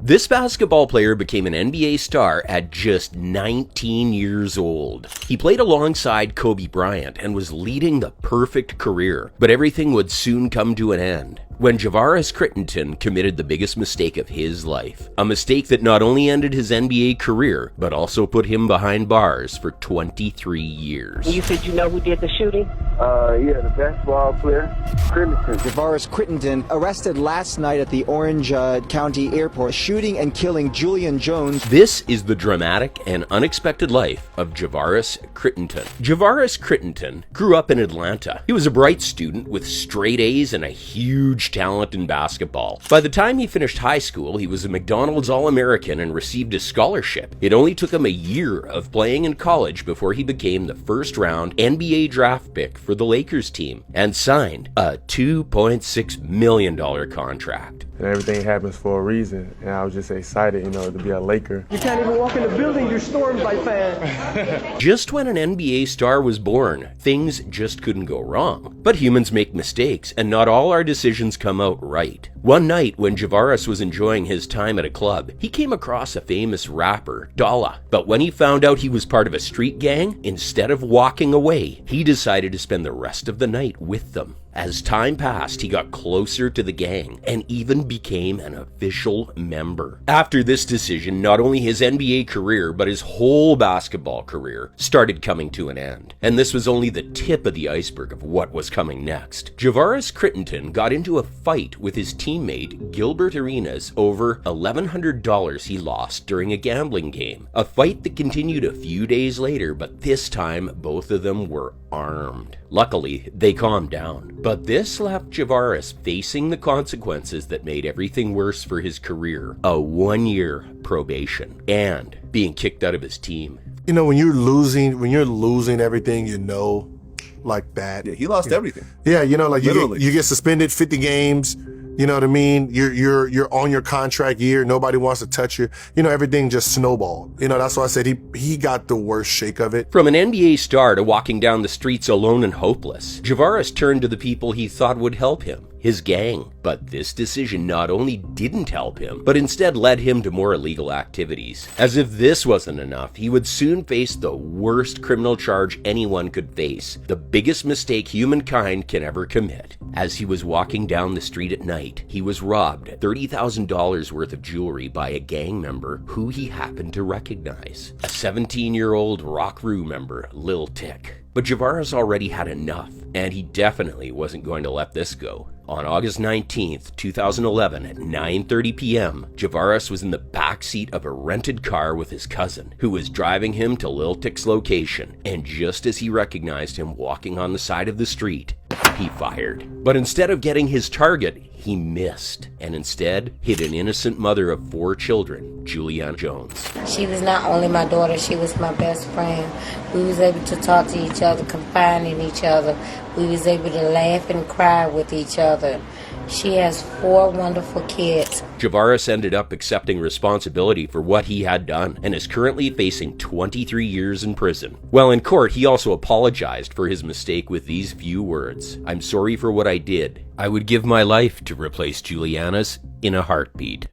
This basketball player became an NBA star at just 19 years old. He played alongside Kobe Bryant and was leading the perfect career, but everything would soon come to an end when Javaris Crittenton committed the biggest mistake of his life. A mistake that not only ended his NBA career, but also put him behind bars for 23 years. You said you know who did the shooting? Yeah, the basketball player, Crittenton. Javaris Crittenton arrested last night at the Orange County Airport, shooting and killing Julian Jones. This is the dramatic and unexpected life of Javaris Crittenton. Javaris Crittenton grew up in Atlanta. He was a bright student with straight A's and a huge talent in basketball. By the time he finished high school, he was a McDonald's All-American and received a scholarship. It only took him a year of playing in college before he became the first-round NBA draft pick for the Lakers team and signed a $2.6 million contract. And everything happens for a reason, and I was just excited, to be a Laker. You can't even walk in the building, you're stormed by fans. Just when an NBA star was born, things just couldn't go wrong. But humans make mistakes, and not all our decisions come out right. One night, when Javaris was enjoying his time at a club, he came across a famous rapper, Dolla. But when he found out he was part of a street gang, instead of walking away, he decided to spend the rest of the night with them. As time passed, he got closer to the gang and even became an official member. After this decision, not only his NBA career, but his whole basketball career started coming to an end. And this was only the tip of the iceberg of what was coming next. Javaris Crittenton got into a fight with his teammate Gilbert Arenas over $1,100 he lost during a gambling game. A fight that continued a few days later, but this time both of them were armed. Luckily, they calmed down. But this left Javaris facing the consequences that made everything worse for his career. A 1-year probation and being kicked out of his team. When you're losing everything, like that. Yeah, he lost everything. Yeah, Literally. you get suspended 50 games. You know what I mean? You're on your contract year. Nobody wants to touch you. Everything just snowballed. That's why I said he got the worst shake of it. From an NBA star to walking down the streets alone and hopeless, Javaris turned to the people he thought would help him. His gang. But this decision not only didn't help him, but instead led him to more illegal activities. As if this wasn't enough, he would soon face the worst criminal charge anyone could face, the biggest mistake humankind can ever commit. As he was walking down the street at night, he was robbed $30,000 worth of jewelry by a gang member who he happened to recognize. A 17-year-old Rock Rue member, Lil Tick. But Javaris already had enough, and he definitely wasn't going to let this go. On August 19th, 2011 at 9:30 p.m., Javaris was in the backseat of a rented car with his cousin, who was driving him to Lil Tick's location, and just as he recognized him walking on the side of the street, he fired. But instead of getting his target, he missed, and instead hit an innocent mother of 4 children, Juliana Jones. She was not only my daughter, she was my best friend. We was able to talk to each other, confide in each other. We was able to laugh and cry with each other. She has 4 wonderful kids. Javaris ended up accepting responsibility for what he had done and is currently facing 23 years in prison. While in court, he also apologized for his mistake with these few words: "I'm sorry for what I did. I would give my life to replace Juliana's in a heartbeat."